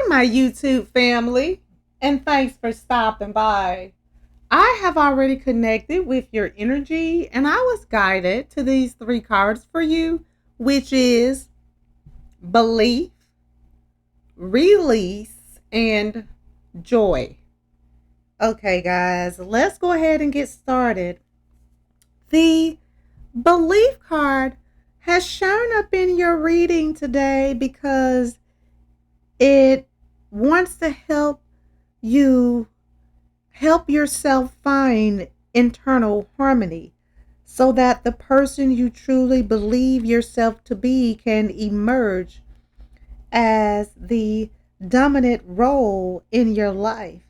my YouTube family, and thanks for stopping by. I have already connected with your energy, and I was guided to these three cards for you, which is belief, release, and joy. Okay, guys, let's go ahead and get started. The belief card has shown up in your reading today because it wants to you help yourself find internal harmony so that the person you truly believe yourself to be can emerge as the dominant role in your life.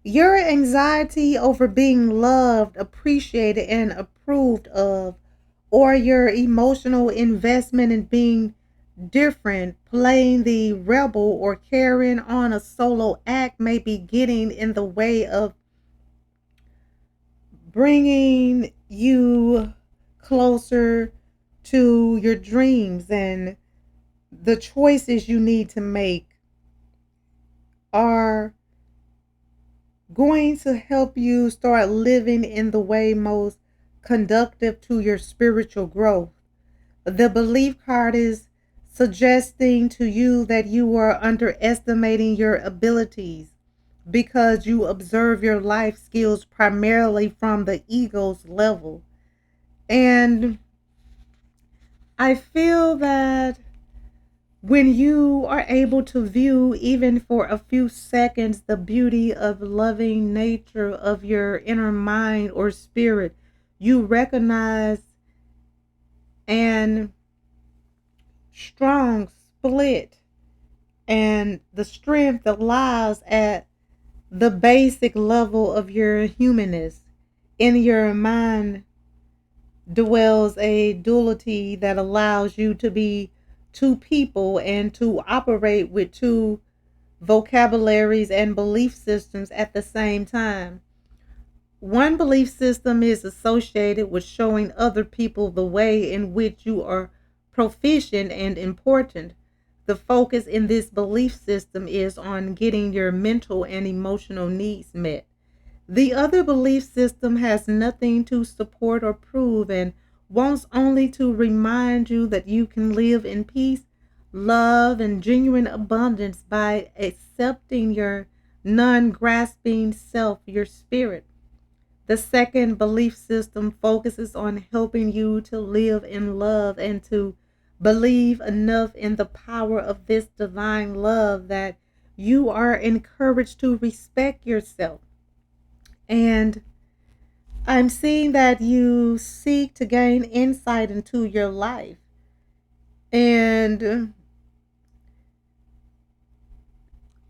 Your anxiety over being loved, appreciated, and approved of, or your emotional investment in being different, playing the rebel, or carrying on a solo act may be getting in the way of bringing you closer to your dreams, and the choices you need to make are going to help you start living in the way most conductive to your spiritual growth. The belief card is suggesting to you that you are underestimating your abilities because you observe your life skills primarily from the ego's level. And I feel that when you are able to view, even for a few seconds, the beauty of loving nature of your inner mind or spirit, you recognize an strong split and the strength that lies at the basic level of your humanness. In your mind dwells a duality that allows you to be two people and to operate with two vocabularies and belief systems at the same time. One belief system is associated with showing other people the way in which you are proficient and important. The focus in this belief system is on getting your mental and emotional needs met. The other belief system has nothing to support or prove and wants only to remind you that you can live in peace, love, and genuine abundance by accepting your non grasping self, your spirit. The second belief system focuses on helping you to live in love and to believe enough in the power of this divine love that you are encouraged to respect yourself. And I'm seeing that you seek to gain insight into your life. And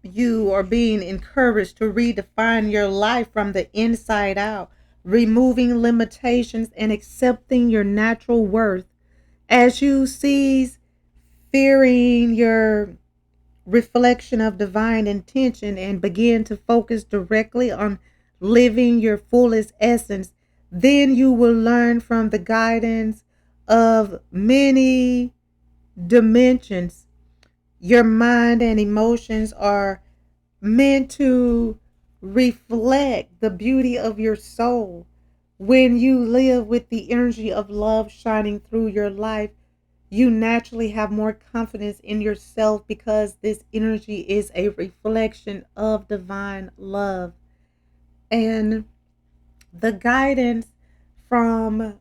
you are being encouraged to redefine your life from the inside out, removing limitations and accepting your natural worth. As you cease fearing your reflection of divine intention and begin to focus directly on living your fullest essence, then you will learn from the guidance of many dimensions. Your mind and emotions are meant to reflect the beauty of your soul. When you live with the energy of love shining through your life, you naturally have more confidence in yourself because this energy is a reflection of divine love. And the guidance from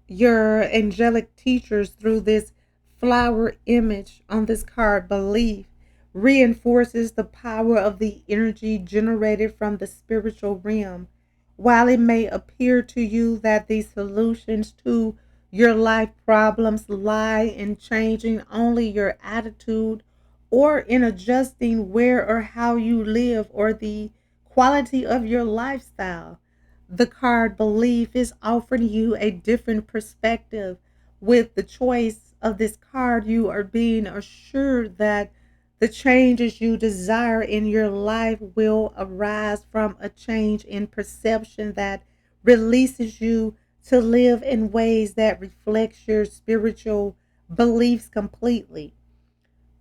your angelic teachers through this flower image on this card, belief, reinforces the power of the energy generated from the spiritual realm. While it may appear to you that the solutions to your life problems lie in changing only your attitude or in adjusting where or how you live or the quality of your lifestyle, the card belief is offering you a different perspective. With the choice of this card, you are being assured that the changes you desire in your life will arise from a change in perception that releases you to live in ways that reflects your spiritual beliefs completely.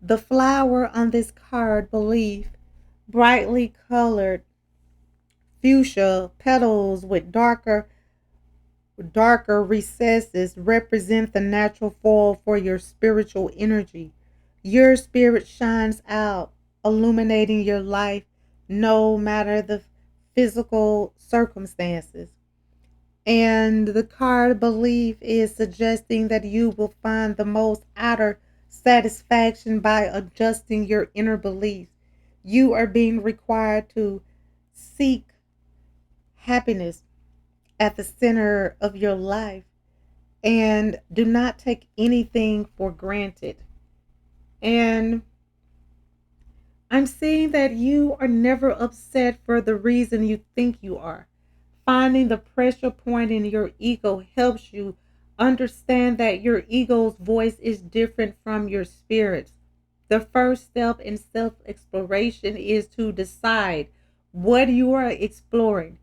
The flower on this card, belief, brightly colored fuchsia petals with darker recesses represent the natural fall for your spiritual energy. Your spirit shines out, illuminating your life no matter the physical circumstances. And the card belief is suggesting that you will find the most outer satisfaction by adjusting your inner beliefs. You are being required to seek happiness at the center of your life and do not take anything for granted. And I'm seeing that you are never upset for the reason you think you are. Finding the pressure point in your ego helps you understand that your ego's voice is different from your spirit's. The first step in self exploration is to decide what you are exploring.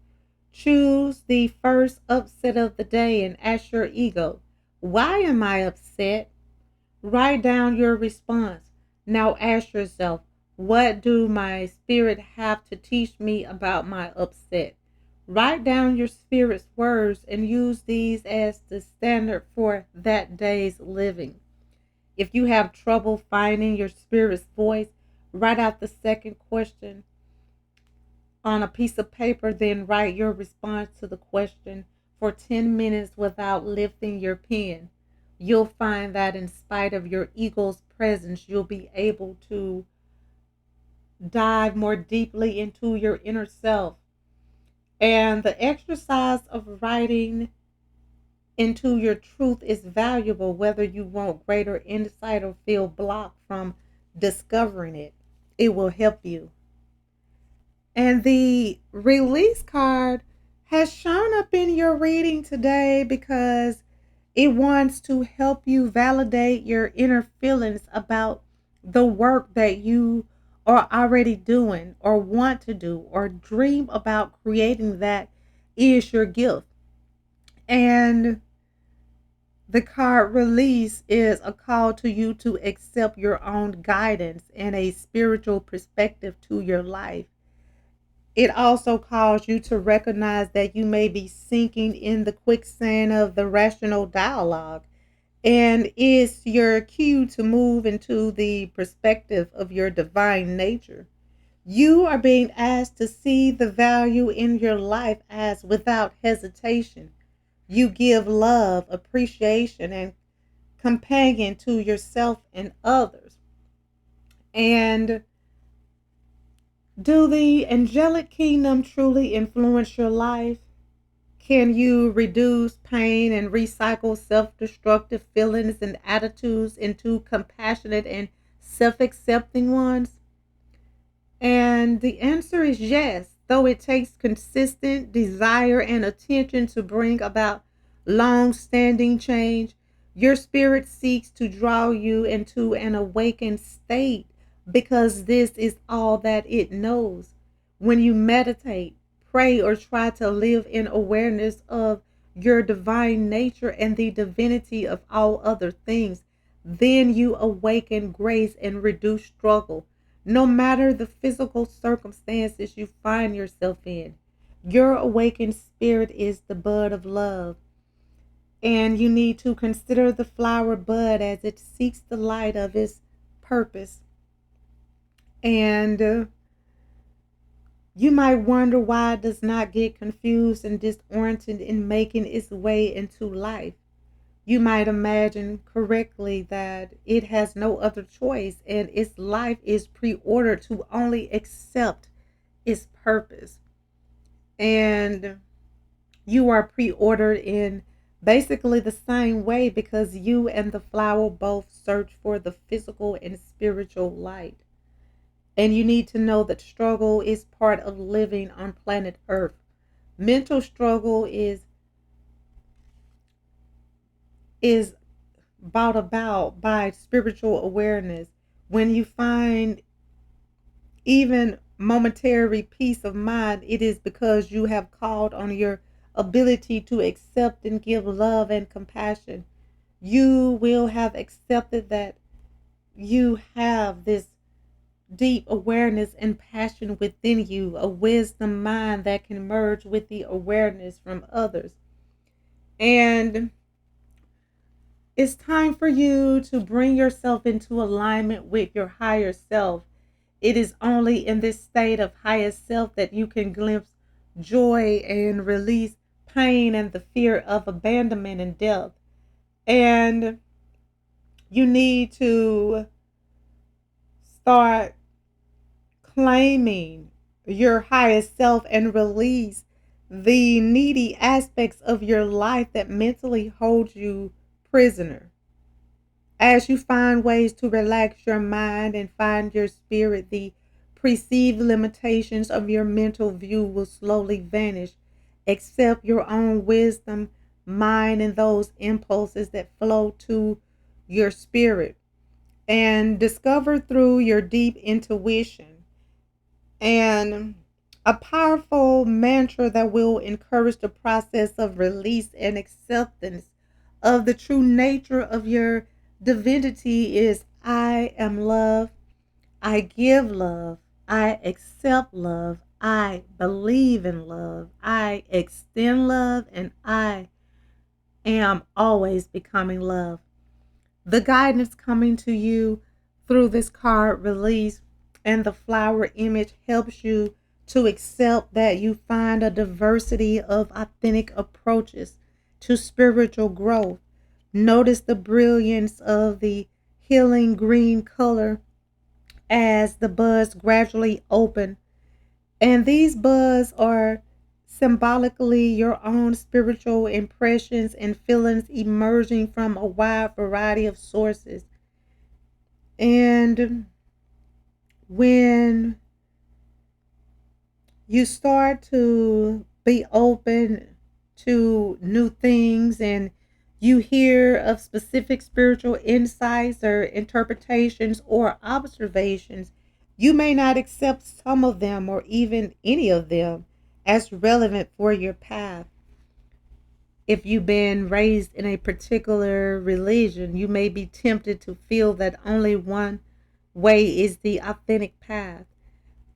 Choose the first upset of the day and ask your ego, why am I upset? Write down your response. Now ask yourself, what do my spirit have to teach me about my upset? Write down your spirit's words and use these as the standard for that day's living. If you have trouble finding your spirit's voice, write out the second question on a piece of paper, then write your response to the question for 10 minutes without lifting your pen. You'll find that in spite of your ego's presence, you'll be able to dive more deeply into your inner self. And the exercise of writing into your truth is valuable, whether you want greater insight or feel blocked from discovering it. It will help you. And the release card has shown up in your reading today because it wants to help you validate your inner feelings about the work that you are already doing or want to do or dream about creating. That is your gift. And the card release is a call to you to accept your own guidance and a spiritual perspective to your life. It also calls you to recognize that you may be sinking in the quicksand of the rational dialogue and is your cue to move into the perspective of your divine nature. You are being asked to see the value in your life as without hesitation. You give love, appreciation, and companion to yourself and others. And do the angelic kingdom truly influence your life? Can you reduce pain and recycle self destructive feelings and attitudes into compassionate and self accepting ones? And the answer is yes, though it takes consistent desire and attention to bring about long standing change. Your spirit seeks to draw you into an awakened state because this is all that it knows. When you meditate, pray, or try to live in awareness of your divine nature and the divinity of all other things, then you awaken grace and reduce struggle. No matter the physical circumstances you find yourself in, your awakened spirit is the bud of love. And you need to consider the flower bud as it seeks the light of its purpose. And you might wonder why it does not get confused and disoriented in making its way into life. You might imagine correctly that it has no other choice and its life is pre-ordered to only accept its purpose. And you are pre-ordered in basically the same way because you and the flower both search for the physical and spiritual light. And you need to know that struggle is part of living on planet Earth. Mental struggle is brought about by spiritual awareness. When you find even momentary peace of mind, it is because you have called on your ability to accept and give love and compassion. You will have accepted that you have this deep awareness and passion within you, a wisdom mind that can merge with the awareness from others. And it's time for you to bring yourself into alignment with your higher self. It is only in this state of highest self that you can glimpse joy and release pain and the fear of abandonment and death. And you need to start claiming your highest self and release the needy aspects of your life that mentally hold you prisoner. As you find ways to relax your mind and find your spirit, the perceived limitations of your mental view will slowly vanish. Accept your own wisdom, mind, and those impulses that flow to your spirit, and discover through your deep intuition. And a powerful mantra that will encourage the process of release and acceptance of the true nature of your divinity is: I am love, I give love, I accept love, I believe in love, I extend love, and I am always becoming love. The guidance coming to you through this card release and the flower image helps you to accept that you find a diversity of authentic approaches to spiritual growth. Notice the brilliance of the healing green color as the buds gradually open. And these buds are symbolically your own spiritual impressions and feelings emerging from a wide variety of sources. And when you start to be open to new things and you hear of specific spiritual insights or interpretations or observations, you may not accept some of them or even any of them as relevant for your path. If you've been raised in a particular religion, you may be tempted to feel that only one way is the authentic path.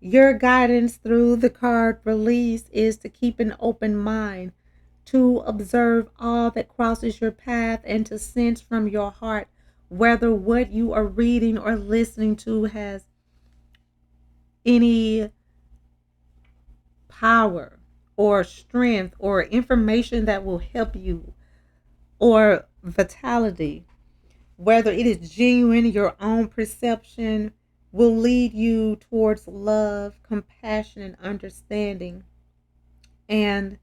Your guidance through the card release is to keep an open mind, to observe all that crosses your path, and to sense from your heart whether what you are reading or listening to has any power or strength or information that will help you or vitality. Whether it is genuine, your own perception will lead you towards love, compassion, and understanding. And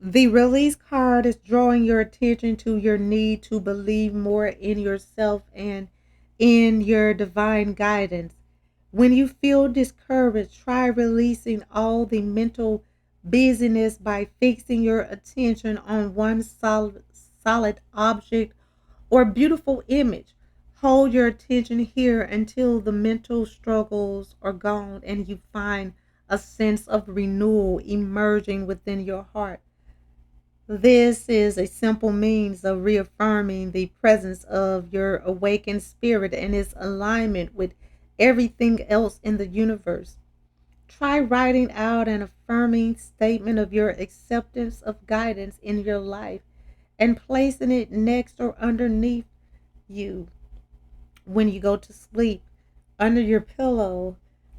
the release card is drawing your attention to your need to believe more in yourself and in your divine guidance. When you feel discouraged, try releasing all the mental busyness by fixing your attention on one solid object or beautiful image. Hold your attention here until the mental struggles are gone and you find a sense of renewal emerging within your heart. This is a simple means of reaffirming the presence of your awakened spirit and its alignment with everything else in the universe. Try writing out an affirming statement of your acceptance of guidance in your life and placing it next or underneath you when you go to sleep, under your pillow.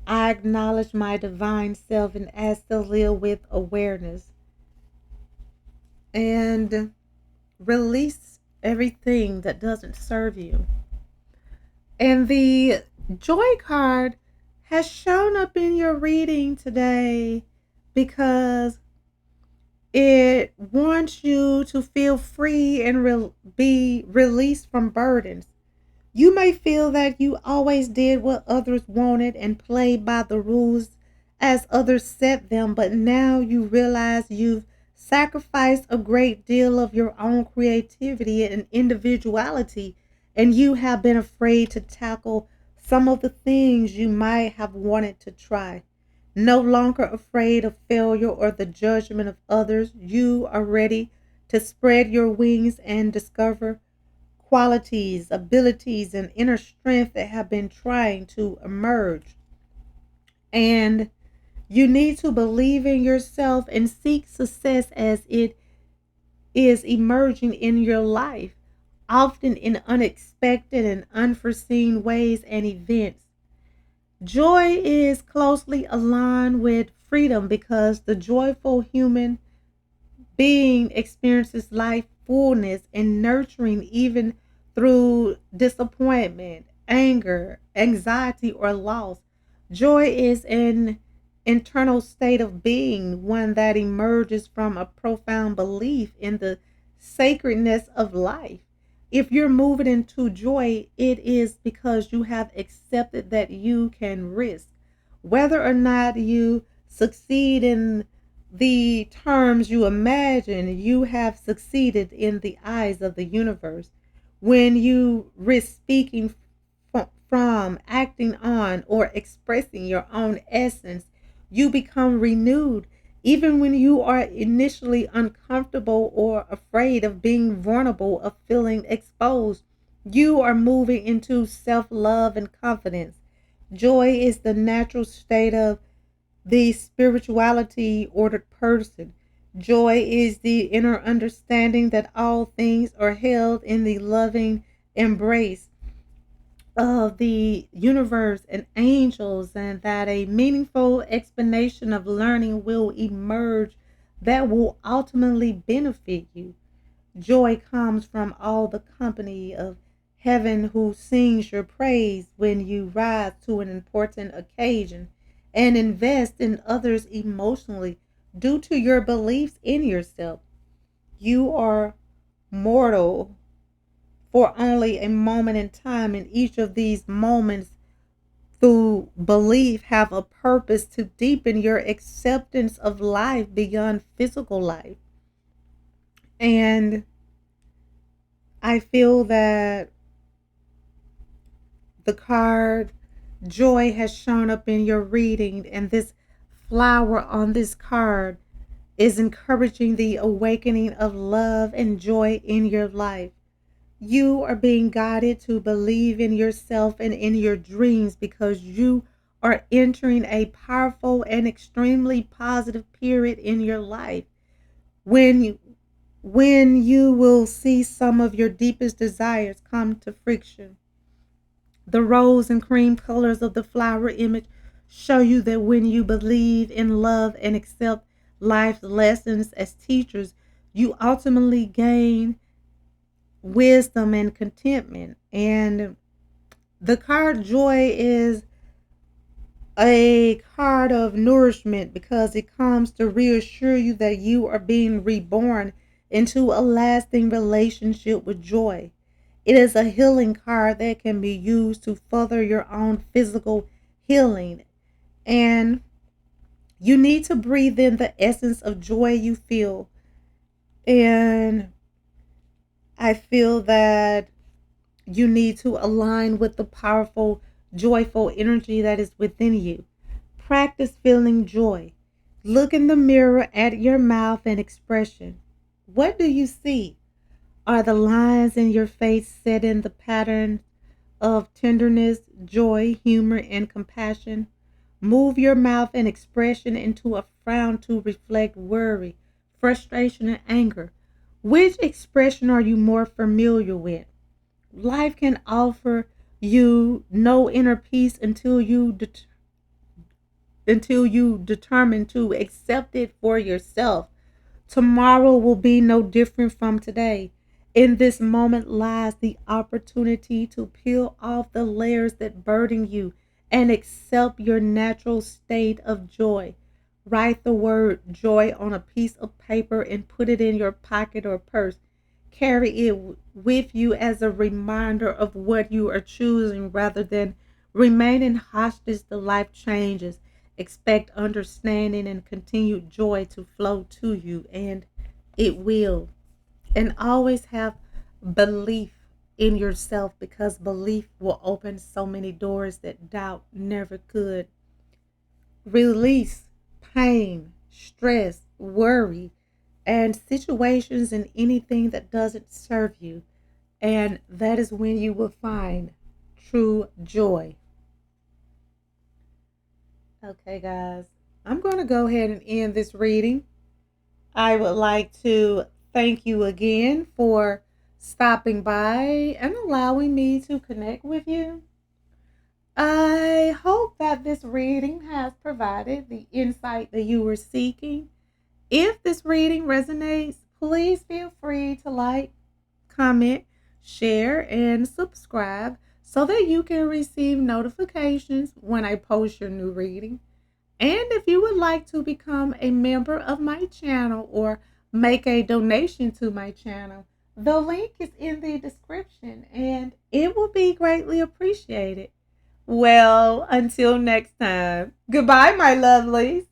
I acknowledge my divine self and ask to live with awareness. And release everything that doesn't serve you. And the joy card has shown up in your reading today because it wants you to feel free and be released from burdens. You may feel that you always did what others wanted and played by the rules as others set them, but now you realize you've sacrificed a great deal of your own creativity and individuality, and you have been afraid to tackle some of the things you might have wanted to try. No longer afraid of failure or the judgment of others, you are ready to spread your wings and discover qualities, abilities, and inner strength that have been trying to emerge. And you need to believe in yourself and seek success as it is emerging in your life, often in unexpected and unforeseen ways and events. Joy is closely aligned with freedom because the joyful human being experiences life fullness and nurturing even through disappointment, anger, anxiety, or loss. Joy is an internal state of being, one that emerges from a profound belief in the sacredness of life. If you're moving into joy, it is because you have accepted that you can risk. Whether or not you succeed in the terms you imagine, you have succeeded in the eyes of the universe. When you risk speaking from, acting on, or expressing your own essence, you become renewed. Even when you are initially uncomfortable or afraid of being vulnerable, of feeling exposed, you are moving into self love and confidence. Joy is the natural state of the spirituality ordered person. Joy is the inner understanding that all things are held in the loving embrace of the universe and angels, and that a meaningful explanation of learning will emerge that will ultimately benefit you. Joy comes from all the company of heaven who sings your praise when you rise to an important occasion and invest in others emotionally due to your beliefs in yourself. You are mortal for only a moment in time, and each of these moments through belief have a purpose to deepen your acceptance of life beyond physical life. And I feel that the card joy has shown up in your reading, and this flower on this card is encouraging the awakening of love and joy in your life. You are being guided to believe in yourself and in your dreams because you are entering a powerful and extremely positive period in your life when you will see some of your deepest desires come to friction. The rose and cream colors of the flower image show you that when you believe in love and accept life's lessons as teachers, you ultimately gain wisdom and contentment. And the card joy is a card of nourishment because it comes to reassure you that you are being reborn into a lasting relationship with joy. It is a healing card that can be used to further your own physical healing. And you need to breathe in the essence of joy you feel. And I feel that you need to align with the powerful, joyful energy that is within you. Practice feeling joy. Look in the mirror at your mouth and expression. What do you see? Are the lines in your face set in the pattern of tenderness, joy, humor, and compassion? Move your mouth and expression into a frown to reflect worry, frustration, and anger. Which expression are you more familiar with? Life can offer you no inner peace until you determine to accept it for yourself. Tomorrow will be no different from today. In this moment lies the opportunity to peel off the layers that burden you and accept your natural state of joy. Write the word joy on a piece of paper and put it in your pocket or purse. Carry it with you as a reminder of what you are choosing rather than remaining hostage to life changes. Expect understanding and continued joy to flow to you, and it will. And always have belief in yourself because belief will open so many doors that doubt never could. Release pain, stress, worry, and situations and anything that doesn't serve you. And that is when you will find true joy. Okay, guys, I'm going to go ahead and end this reading. I would like to thank you again for stopping by and allowing me to connect with you. I hope that this reading has provided the insight that you were seeking. If this reading resonates, please feel free to like, comment, share, and subscribe so that you can receive notifications when I post your new reading. And if you would like to become a member of my channel or make a donation to my channel, the link is in the description and it will be greatly appreciated. Well, until next time, goodbye, my lovelies.